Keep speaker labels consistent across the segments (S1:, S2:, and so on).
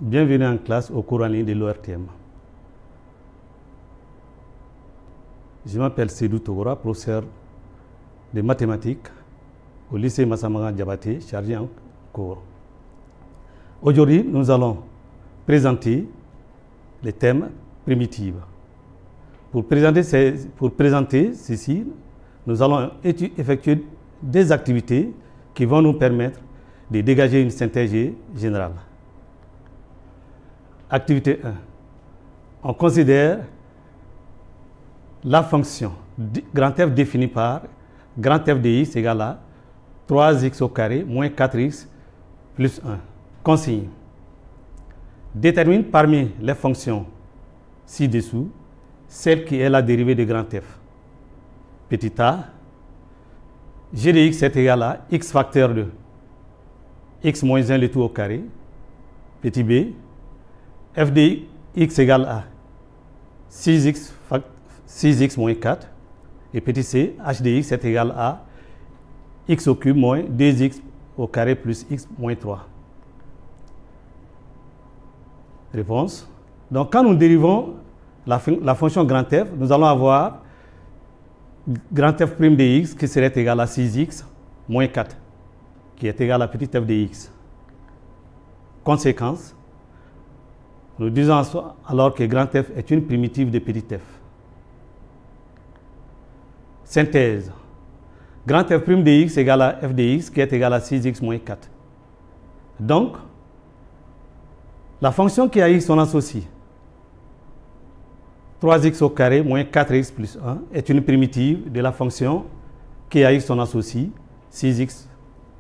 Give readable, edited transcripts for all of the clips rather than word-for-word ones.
S1: Bienvenue en classe au cours en ligne de l'ORTM. Je m'appelle Seydou Togora, professeur de mathématiques au lycée Massamaga Diabaté, chargé en cours. Aujourd'hui, nous allons présenter les thèmes primitifs. Pour présenter ceci, nous allons effectuer des activités qui vont nous permettre de dégager une synthèse générale. Activité 1. On considère la fonction grand F définie par grand F de x égale à 3x au carré moins 4x plus 1. Consigne. Détermine parmi les fonctions ci-dessous celle qui est la dérivée de grand F. Petit a, g de x est égal à x facteur de x moins 1 le tout au carré. Petit b, f de x égale à 6x moins 4. Et petit c, h de x est égal à x au cube moins 2x au carré plus x moins 3. Réponse. Donc quand nous dérivons la fonction grand F, nous allons avoir grand F' de x qui serait égal à 6x moins 4, qui est égal à petit f de x. Conséquence, nous disons alors que grand F est une primitive de petit f. Synthèse. Grand F' de x égale à f de x qui est égal à 6x moins 4. Donc, la fonction qui a x son associé, 3x au carré moins 4x plus 1, est une primitive de la fonction qui a x son associé, 6x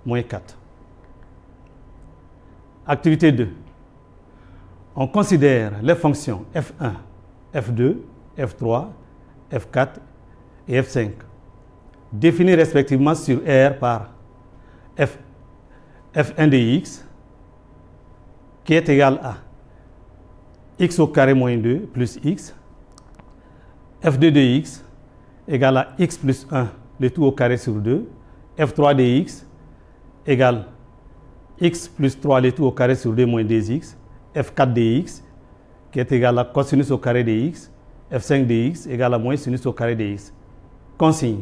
S1: moins 4. Activité 2. On considère les fonctions f1, f2, f3, f4 et f5, définies respectivement sur R par f1 de x, qui est égal à x au carré moins 2 plus x, f2 de x égale à x plus 1, le tout au carré sur 2, f3 de x égale x plus 3, le tout au carré sur 2 moins 2x, f4 de x qui est égal à cosinus au carré de x, f5 de x égale à moins sinus au carré de x. Consigne.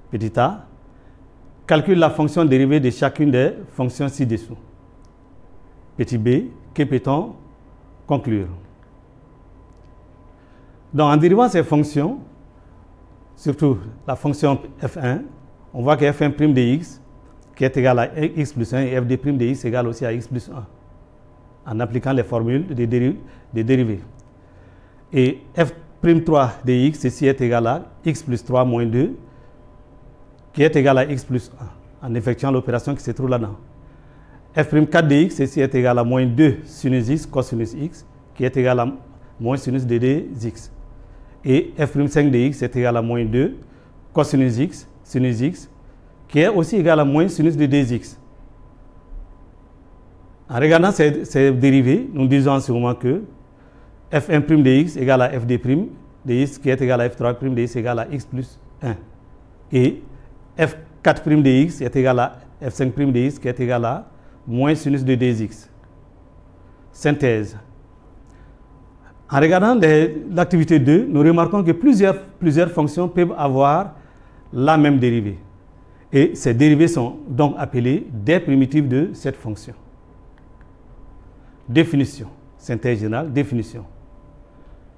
S1: Petit a, calcule la fonction dérivée de chacune des fonctions ci-dessous. Petit b, que peut-on conclure? Donc en dérivant ces fonctions, surtout la fonction f1, on voit que f1' de x qui est égal à x plus 1 et f de' de x égale aussi à x plus 1, en appliquant les formules de dérivées. Et f'3 de x, ceci est égal à x plus 3 moins 2, qui est égal à x plus 1, en effectuant l'opération qui se trouve là-dedans. f'4 de x, ceci est égal à moins 2 sinus x cosinus x, qui est égal à moins sinus de 2x. Et f'5 de x est égal à moins 2 cosinus x, sinus x, qui est aussi égal à moins sinus de 2x. En regardant ces dérivées, nous disons en ce moment que f1' de x égale à f de' de x qui est égal à f3' de x égale à x plus 1. Et f4' de x est égal à f5' de x qui est égal à moins sinus de 2x. Synthèse. En regardant l'activité 2, nous remarquons que plusieurs fonctions peuvent avoir la même dérivée. Et ces dérivées sont donc appelées des primitives de cette fonction. Définition. Synthèse générale. Définition.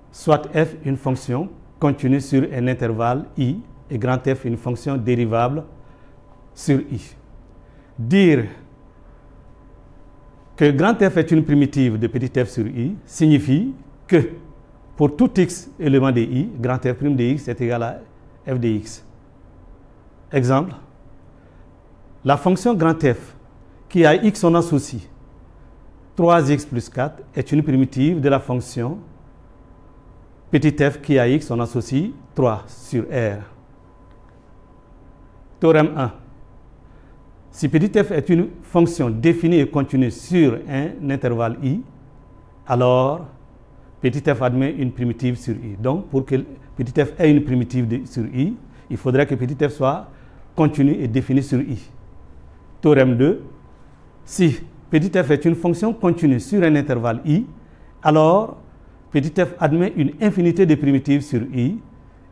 S1: Soit f une fonction continue sur un intervalle i et grand F une fonction dérivable sur i. Dire que grand F est une primitive de petit f sur i signifie que pour tout x élément de i, grand F' de x est égal à f de x. Exemple, la fonction grand F qui a x son associé, 3x plus 4, est une primitive de la fonction petit f qui a x son associé 3 sur R. Théorème 1. Si petit f est une fonction définie et continue sur un intervalle i, alors petit f admet une primitive sur i. Donc, pour que petit f ait une primitive sur i, il faudrait que petit f soit continu et défini sur i. Théorème 2. Si petit f est une fonction continue sur un intervalle i, alors petit f admet une infinité de primitives sur i,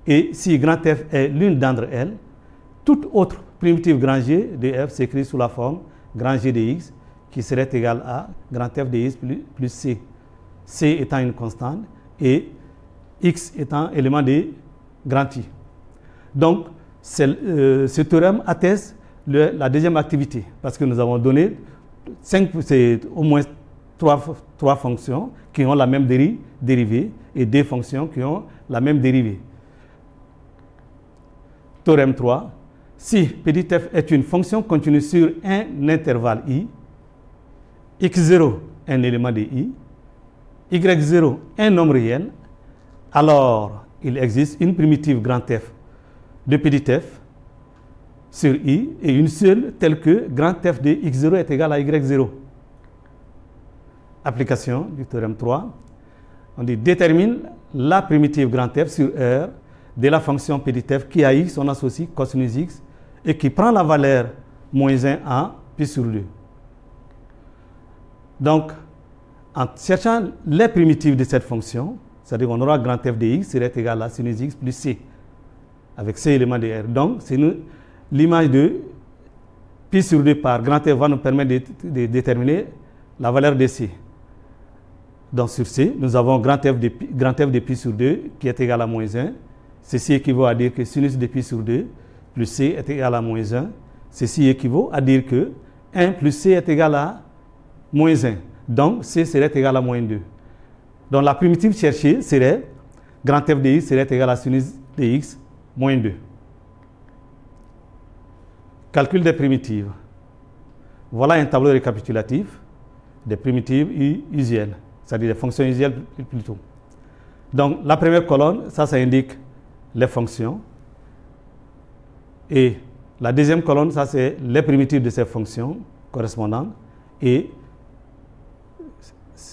S1: et si grand f est l'une d'entre elles, toute autre primitive grand G de f s'écrit sous la forme grand G de x, qui serait égal à grand f de x plus c. C étant une constante et x étant élément de grand I. Donc, ce théorème atteste la deuxième activité, parce que nous avons donné au moins trois fonctions qui ont la même dérivée et deux fonctions qui ont la même dérivée. Théorème 3. Si petit f est une fonction continue sur un intervalle i, x0 un élément de i, y0 un nombre réel, alors il existe une primitive grand f de petit f sur i et une seule telle que grand f de x0 est égal à y0. Application du théorème 3. On dit détermine la primitive grand f sur R de la fonction petit f qui a x, on associe cosinus x et qui prend la valeur moins 1 en pi sur 2. Donc, en cherchant les primitives de cette fonction, c'est-à-dire qu'on aura grand f de x serait égal à sinus x plus c, avec c éléments de R. Donc, c'est l'image de pi sur 2 par grand f va nous permettre de déterminer la valeur de c. Donc, sur c, nous avons grand f de pi sur 2 qui est égal à moins 1. Ceci équivaut à dire que sinus de pi sur 2 plus c est égal à moins 1. Ceci équivaut à dire que 1 plus c est égal à moins 1. Donc, c serait égal à moins 2. Donc, la primitive cherchée serait grand f de x serait égal à sinus de x moins 2. Calcul des primitives. Voilà un tableau récapitulatif des primitives usuelles, c'est-à-dire des fonctions usuelles plutôt. Donc, la première colonne, ça indique les fonctions. Et la deuxième colonne, ça c'est les primitives de ces fonctions correspondantes. Et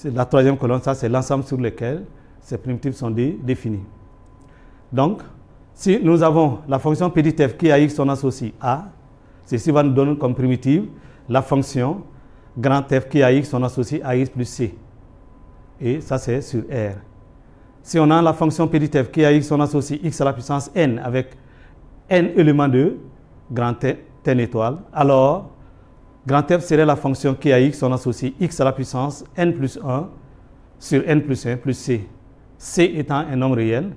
S1: la troisième colonne, ça c'est l'ensemble sur lequel ces primitives sont définies. Donc, si nous avons la fonction petit f qui a x, on associe a, ceci va nous donner comme primitive la fonction grand f qui a x, on associe ax plus c. Et ça c'est sur R. Si on a la fonction petit f qui a x, on associe x à la puissance n avec n éléments de grand n étoile, alors grand f serait la fonction qui a x, on associe x à la puissance n plus 1 sur n plus 1 plus c. C étant un nombre réel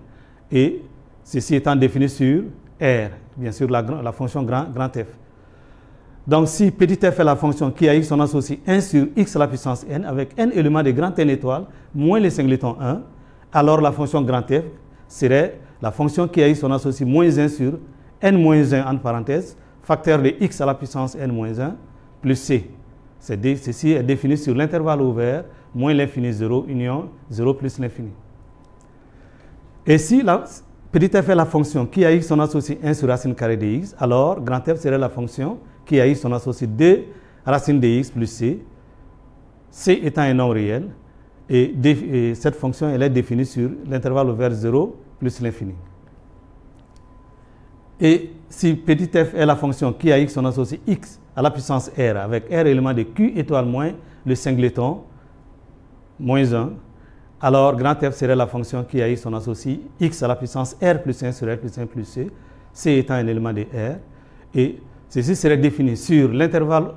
S1: et ceci étant défini sur R, bien sûr la fonction grand f. Donc si petit f est la fonction qui a x, on associe 1 sur x à la puissance n avec n éléments de grand n étoile moins le singleton 1, alors la fonction grand f serait la fonction qui a x, on associe moins 1 sur n moins 1 entre parenthèses, facteur de x à la puissance n moins 1 plus c. Ceci est défini sur l'intervalle ouvert moins l'infini 0 union 0 plus l'infini. Et si petit f est la fonction qui a x, on associe 1 sur racine carrée de x, alors grand f serait la fonction qui a x, on associe 2 racine de x plus c, c étant un nombre réel, et cette fonction elle est définie sur l'intervalle ouvert 0 plus l'infini. Et si petit f est la fonction qui a x, on associe x à la puissance r avec r élément de q étoile moins le singleton moins 1, alors grand f serait la fonction qui a x, on associe x à la puissance r plus 1 sur r plus 1 plus c, c étant un élément de r, et ceci serait défini sur l'intervalle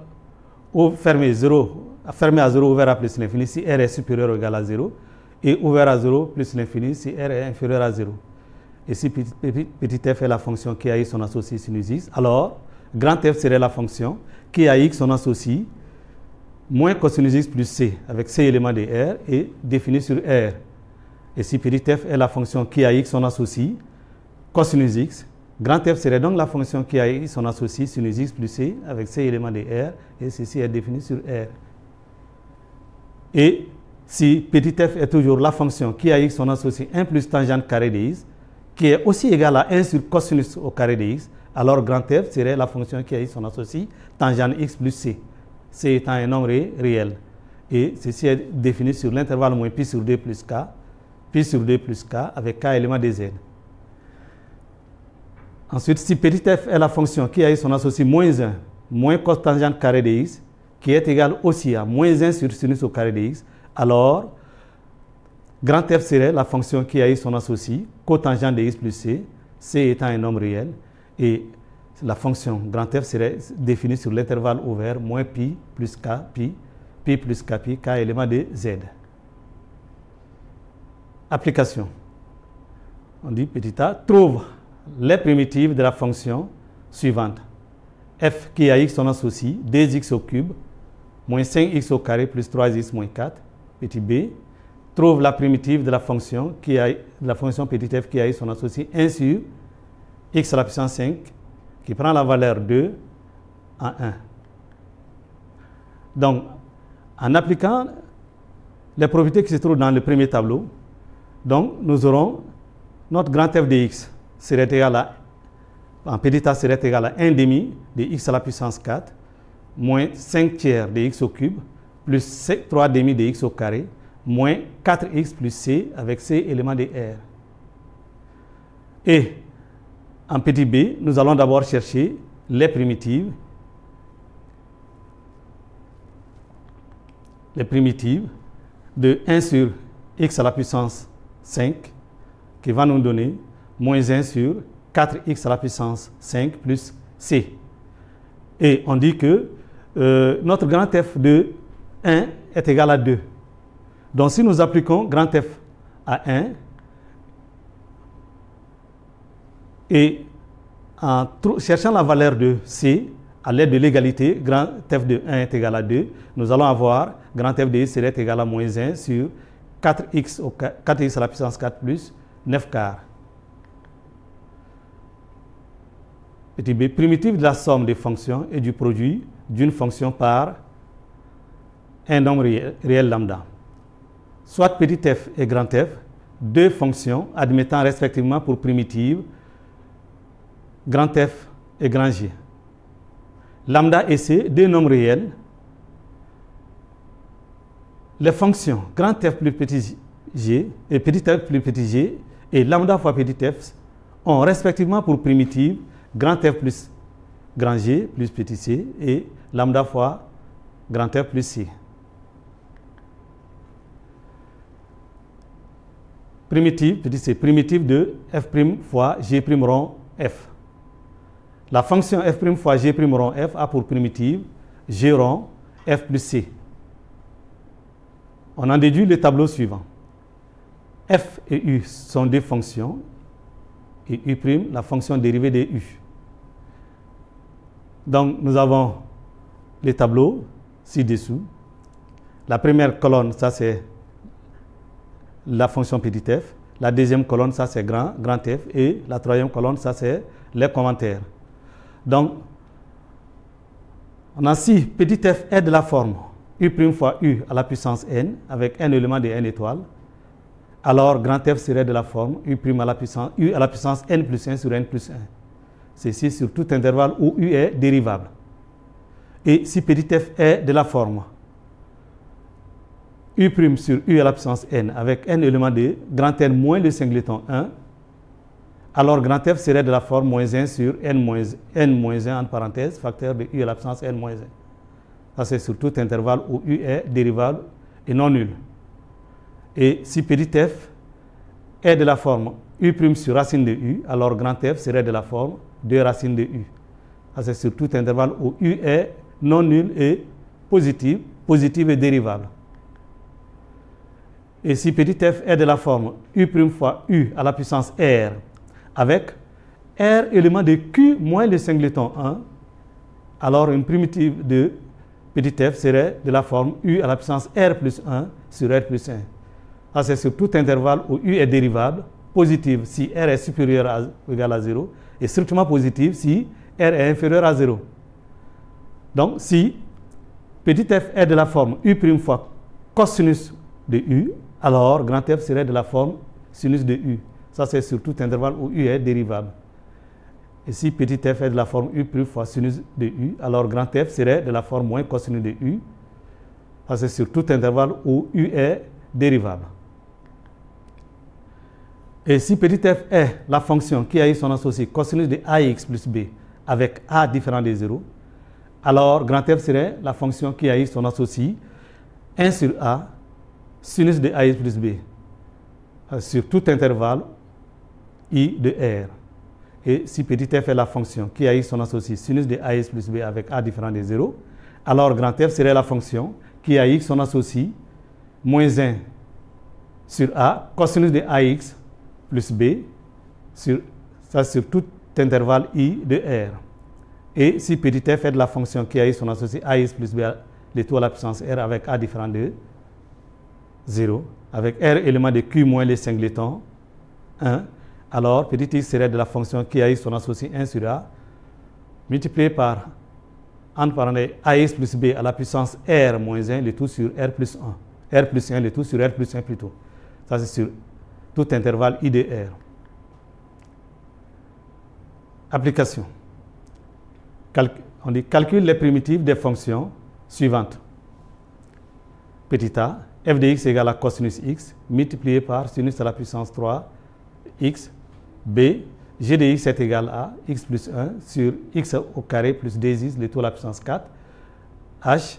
S1: fermé à 0 ouvert à plus l'infini si r est supérieur ou égal à 0 et ouvert à 0 plus l'infini si r est inférieur à 0. Et si petit f est la fonction qui a x, on associe sinus x, alors grand f serait la fonction qui a x, on associe moins cosinus x plus c avec c éléments de r et défini sur R. Et si petit f est la fonction qui a x, on associe cosinus x, grand f serait donc la fonction qui a x, on associe sinus x plus c avec c éléments de R et ceci est défini sur R. Et si petit f est toujours la fonction qui a x, on associe 1 plus tangente carré de x, qui est aussi égal à 1 sur cosinus au carré de x, alors grand f serait la fonction qui a x, on associe tangente x plus c, c étant un nombre réel. Et ceci est défini sur l'intervalle moins pi sur 2 plus k avec k éléments de z. Ensuite, si petit f est la fonction qui a x, on associe moins 1 moins cos tangente carré de x, qui est égal aussi à moins 1 sur sinus au carré de x, alors grand F serait la fonction qui a eu son associé, cotangent de x plus c, c étant un nombre réel, et la fonction grand F serait définie sur l'intervalle ouvert moins pi plus k, pi plus k, k élément de z. Application. On dit petit a, trouve les primitives de la fonction suivante. F qui a x son associé, 2x au cube, moins 5x au carré plus 3x moins 4. Petit b, trouve la primitive de la fonction petit f qui a eu son associé 1 sur x à la puissance 5 qui prend la valeur 2 en 1. Donc, en appliquant les propriétés qui se trouvent dans le premier tableau, donc nous aurons notre grand f de x serait égal à, en petit a serait égal à 1 demi de x à la puissance 4 moins 5 tiers de x au cube plus 3 demi de x au carré moins 4x plus c avec c élément de R. Et en petit b, nous allons d'abord chercher les primitives de 1 sur x à la puissance 5 qui va nous donner moins 1 sur 4x à la puissance 5 plus c. Et on dit que notre grand F de 1 est égal à 2. Donc si nous appliquons grand F à 1 et en cherchant la valeur de c à l'aide de l'égalité, grand F de 1 est égal à 2, nous allons avoir grand F de x serait égal à moins 1 sur 4x à la puissance 4 plus 9 quarts. Petit b, primitive de la somme des fonctions et du produit d'une fonction par un nombre réel lambda. Soit petit f et grand F, deux fonctions admettant respectivement pour primitive grand F et grand G. Lambda et c, deux nombres réels. Les fonctions grand F plus petit g et petit f plus petit g et lambda fois petit f ont respectivement pour primitive grand F plus grand G plus petit c et lambda fois grand F plus c. Primitive, petit c, primitive de f' fois g' rond f. La fonction f' fois g' rond f a pour primitive g rond f plus c. On en déduit le tableau suivant. F et u sont des fonctions et u', la fonction dérivée de u. Donc, nous avons les tableaux ci-dessous. La première colonne, ça c'est la fonction petit f. La deuxième colonne, ça c'est grand F. Et la troisième colonne, ça c'est les commentaires. Donc, on a si petit f est de la forme u' fois u à la puissance n avec n éléments de n étoiles, alors grand F serait de la forme u' à la puissance n plus 1 sur n plus 1. Ceci sur tout intervalle où u est dérivable. Et si petit f est de la forme u' sur u à la puissance n avec n éléments de grand N moins le singleton 1, alors grand F serait de la forme moins 1 sur n-1 en parenthèse, facteur de u à la puissance n-1. Ça c'est sur tout intervalle où u est dérivable et non nul. Et si petit f est de la forme u' sur racine de u, alors grand F serait de la forme 2 racines de u. Ça c'est sur tout intervalle où u est non nul et positive et dérivable. Et si petit f est de la forme u' fois u à la puissance r avec r élément de q moins le singleton 1, alors une primitive de petit f serait de la forme u à la puissance r plus 1 sur r plus 1. Ça c'est sur tout intervalle où u est dérivable, positive si r est supérieur ou égal à 0 et strictement positive si r est inférieur à 0. Donc si petit f est de la forme u' fois cosinus de u, alors grand F serait de la forme sinus de u. Ça c'est sur tout intervalle où u est dérivable. Et si petit f est de la forme u' fois sinus de u, alors grand F serait de la forme moins cosinus de u. Ça c'est sur tout intervalle où u est dérivable. Et si petit f est la fonction qui a eu son associé cosinus de ax plus b avec a différent de 0, alors grand F serait la fonction qui a x, on associe 1 sur a, sinus de ax plus b, sur tout intervalle i de R. Et si petit f est la fonction qui a x, on associe sinus de ax plus b avec a différent de 0, alors grand F serait la fonction qui a x, on associe moins 1 sur a, cosinus de ax plus b, sur tout intervalle i de R. Et si petit f est de la fonction qui a x, on associe ax plus b, le tout à la puissance R avec a différent de 0, avec R élément de Q moins les singletons 1, alors petit x serait de la fonction qui a x, on associe 1 sur a, multiplié par entre parenthèses ax plus b à la puissance R moins 1, le tout sur R plus 1. R plus 1, le tout sur R plus 1 plutôt. Ça c'est sur tout intervalle i de R. Application. On dit calcule les primitives des fonctions suivantes. Petit a, f de x égale à cosinus x multiplié par sinus à la puissance 3 x. B, g de x est égal à x plus 1 sur x au carré plus 2x, le tout à la puissance 4. H,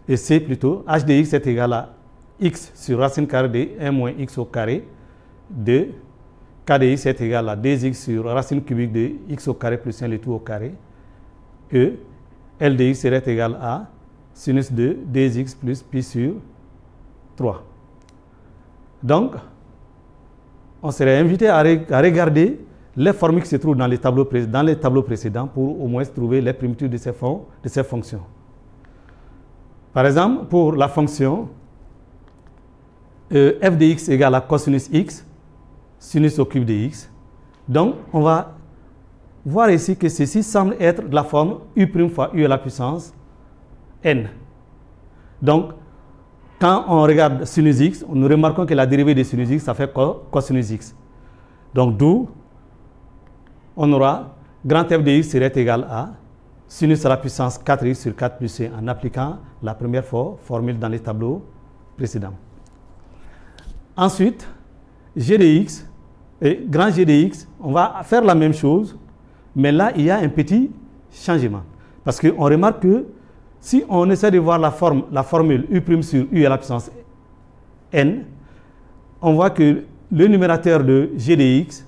S1: et C plutôt, h de x est égal à x sur racine carrée de 1 moins x au carré. 2, k de x est égal à 2x sur racine cubique de x au carré plus 1, le tout au carré. E, L de x serait égal à sinus de 2x plus pi sur 3. Donc, on serait invité à regarder les formules qui se trouvent dans les tableaux précédents pour au moins trouver les primitives de ces fonctions. Par exemple, pour la fonction f de x égale à cosinus x, sinus au cube de x. Donc, on va voir ici que ceci semble être de la forme u' fois u à la puissance n. Donc, quand on regarde sinus x, nous remarquons que la dérivée de sinus x, ça fait cosinus x. Donc, d'où on aura grand f de x serait égal à sinus à la puissance 4x sur 4 plus c en appliquant la première formule dans les tableaux précédents. Ensuite, g de x et grand G de x, on va faire la même chose, mais là, il y a un petit changement. Parce qu'on remarque que si on essaie de voir la formule u' sur u à la puissance n, on voit que le numérateur de g de x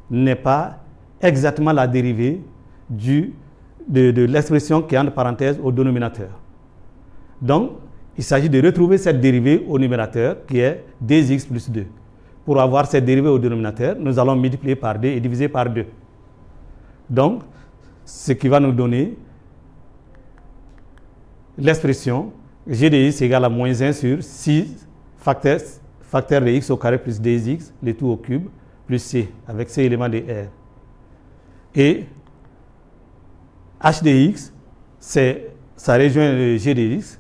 S1: n'est pas exactement la dérivée de l'expression qui est entre parenthèses au dénominateur. Donc, il s'agit de retrouver cette dérivée au numérateur qui est 2x plus 2. Pour avoir cette dérivée au dénominateur, nous allons multiplier par 2 et diviser par 2. Donc, ce qui va nous donner l'expression g de x égale à moins 1 sur 6 facteur de x au carré plus 2x, le tout au cube, plus c, avec ces éléments de R. Et h de x, ça rejoint le g de x.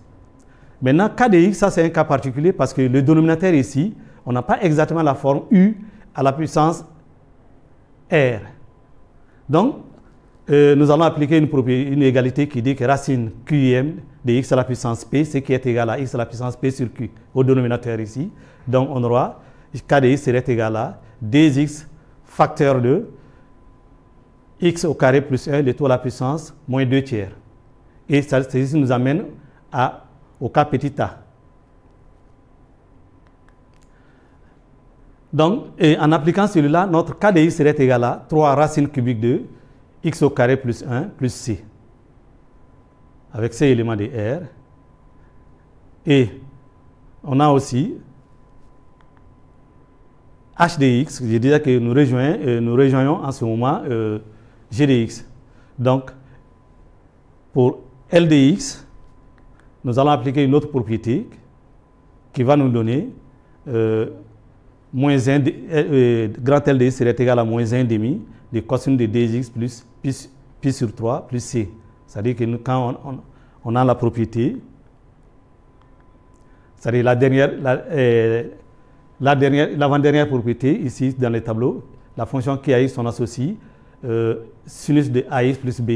S1: Maintenant, k de x, ça c'est un cas particulier parce que le dénominateur ici, on n'a pas exactement la forme u à la puissance R. Donc, nous allons appliquer une égalité qui dit que racine QIM de x à la puissance p, ce qui est égal à x à la puissance p sur q, au dénominateur ici. Donc, on aura k de x serait égal à 2x facteur de x au carré plus 1, le tout à la puissance moins 2 tiers. Et ceci nous amène au cas petit a. Donc, en appliquant celui-là, notre k de x serait égal à 3 racine cubique de x au carré plus 1 plus c, avec ces éléments de R. Et on a aussi h de x, je disais que nous rejoignons en ce moment g de x. Donc, pour L de x, nous allons appliquer une autre propriété qui va nous donner moins 1, grand L de x serait égal à moins 1 demi de cosinus de 2x plus pi sur 3 plus c. C'est-à-dire que quand on a la propriété, c'est-à-dire l'avant-dernière propriété, ici dans le tableau, la fonction qui a x, on associe sinus de ax plus b.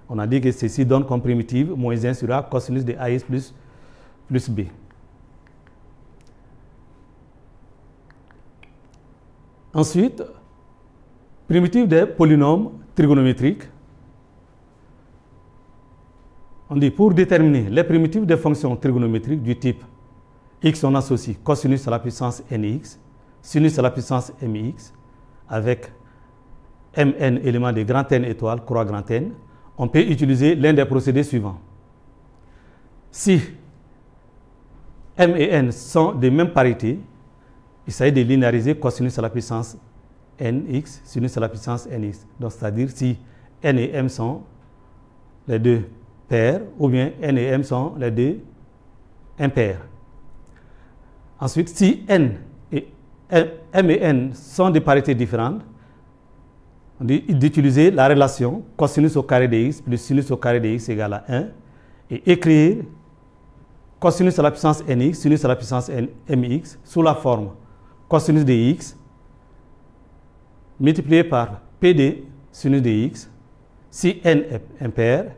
S1: On a dit que ceci donne comme primitive moins 1 sur a cosinus de ax plus b. Ensuite, primitive des polynômes trigonométriques. On dit pour déterminer les primitives des fonctions trigonométriques du type x, on associe cosinus à la puissance nx, sinus à la puissance mx, avec mn éléments de grand N étoile, croix grand N, on peut utiliser l'un des procédés suivants. Si m et n sont de même parité, il s'agit de linéariser cosinus à la puissance nx, sinus à la puissance nx. Donc, c'est-à-dire si n et m sont les deux paires, ou bien n et m sont les deux impairs. Ensuite, si m et n sont de parités différentes, on dit d'utiliser la relation cosinus au carré de x plus sinus au carré de x égale à 1 et écrire cosinus à la puissance nx, sinus à la puissance mx sous la forme cosinus de x multiplié par PD sinus de x si n est impair,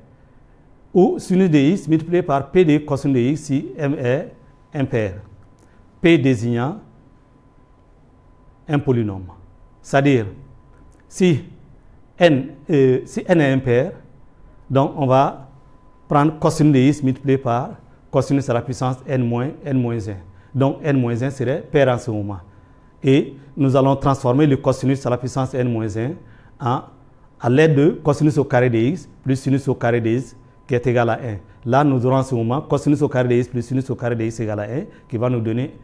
S1: ou sinus de x multiplié par PD cosinus de x si m est impair, P désignant un polynôme. C'est-à-dire, si n est impair, donc on va prendre cosinus de x multiplié par cosinus à la puissance n-1. Donc n-1 serait pair en ce moment. Et nous allons transformer le cosinus à la puissance n-1 à l'aide de cosinus au carré de x plus sinus au carré de x qui est égal à 1. Là, nous aurons en ce moment cosinus au carré de x plus sinus au carré de x égale à 1 qui va nous donner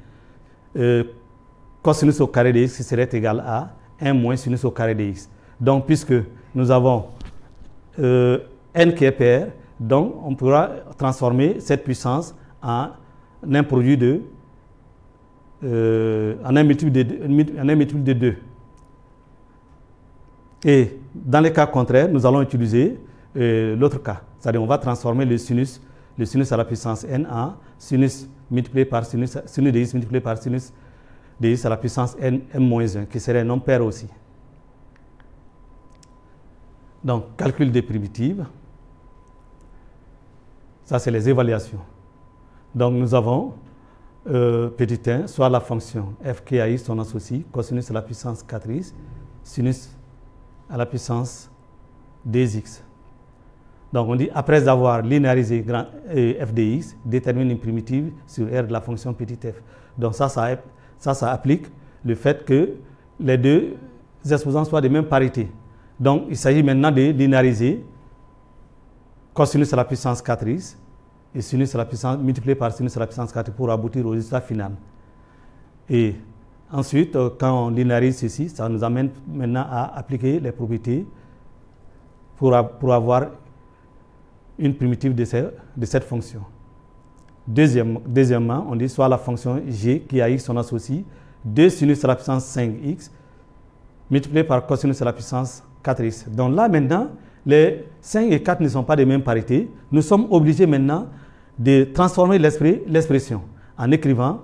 S1: cosinus au carré de x qui serait égal à 1 moins sinus au carré de x. Donc, puisque nous avons n qui est pair, donc on pourra transformer cette puissance en un produit de en un multiple de 2. Et dans les cas contraires, nous allons utiliser l'autre cas. C'est-à-dire on va transformer le sinus à la puissance n en sinus multiplié par sinus de x multiplié par sinus de x à la puissance m-1, qui serait un nombre pair aussi. Donc, calcul des primitives. Ça, c'est les évaluations. Donc, nous avons petit 1, soit la fonction f qui a x, on associe cosinus à la puissance 4x, sinus à la puissance 2x. Donc, on dit, après avoir linéarisé grand f de x, détermine une primitive sur R de la fonction petit f. Donc, ça applique le fait que les deux exposants soient de même parité. Donc, il s'agit maintenant de linéariser cosinus à la puissance 4x et sinus à la puissance multiplié par sinus à la puissance 4 pour aboutir au résultat final. Et ensuite, quand on linéarise ceci, ça nous amène maintenant à appliquer les propriétés pour avoir une primitive de cette fonction. Deuxièmement, on dit soit la fonction g qui a x, on associe 2 sinus à la puissance 5x multiplié par cosinus à la puissance 4x. Donc là maintenant, les 5 et 4 ne sont pas de même parité. Nous sommes obligés maintenant de transformer l'expression en écrivant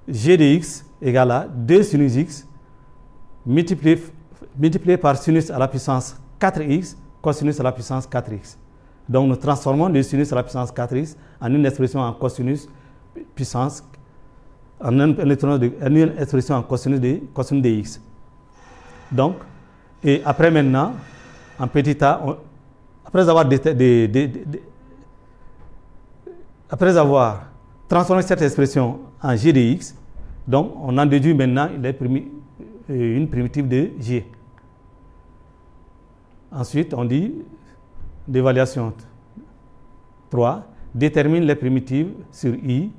S1: g de x égale à 2 sinus x multiplié par sinus à la puissance 4x cosinus à la puissance 4x. Donc nous transformons le sinus à la puissance 4x en une expression en cosinus puissance, en une expression en cosinus de x. Donc, et après maintenant, en petit a, après avoir transformé cette expression en g de x, donc on en déduit maintenant une primitive de g. Ensuite, on dit d'évaluation 3, détermine les primitives sur i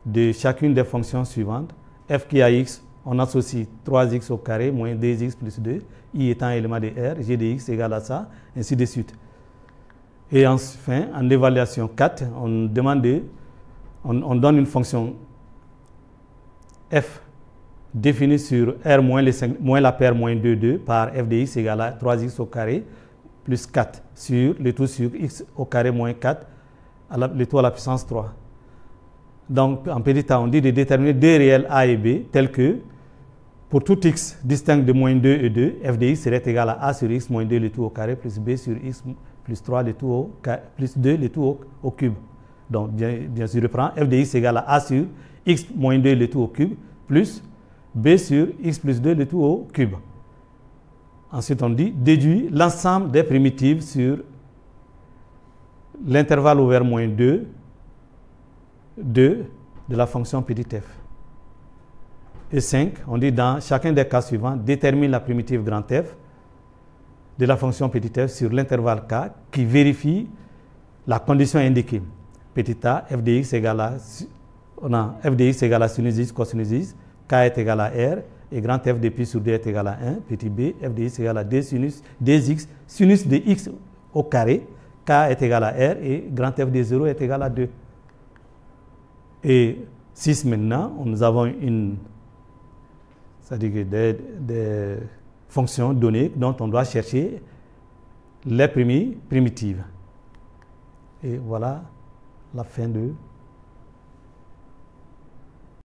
S1: de chacune des fonctions suivantes. F qui a x, on associe 3x au carré moins 2x plus 2, i étant élément de R, g de x égale à ça, ainsi de suite. Et enfin, en évaluation 4, on donne une fonction f définie sur R moins la paire moins 2, 2 par f de x égale à 3x au carré plus 4 sur le tout sur x au carré moins 4, le tout à la puissance 3. Donc, en petit a, on dit de déterminer deux réels a et b, tels que pour tout x distinct de moins 2 et 2, f de x serait égal à a sur x moins 2 le tout au carré plus b sur x plus 3 le tout plus 2 le tout au cube. Donc, bien sûr, je reprends f de x égale à a sur x moins 2 le tout au cube plus b sur x plus 2 le tout au cube. Ensuite, on dit déduit l'ensemble des primitives sur l'intervalle ouvert moins 2 de la fonction petit f. Et 5, on dit dans chacun des cas suivants, détermine la primitive grand F de la fonction petit f sur l'intervalle k qui vérifie la condition indiquée. Petit a, f de x égale à, on a f de x égale à sinus x, cosinus x, k est égal à r, et grand f de pi sur d est égal à 1, petit b, f de x égale à d sinus dx, sinus de x au carré, k est égal à r, et grand f de 0 est égal à 2. Et 6 maintenant, nous avons c'est-à-dire des fonctions données dont on doit chercher les primitives. Et voilà la fin de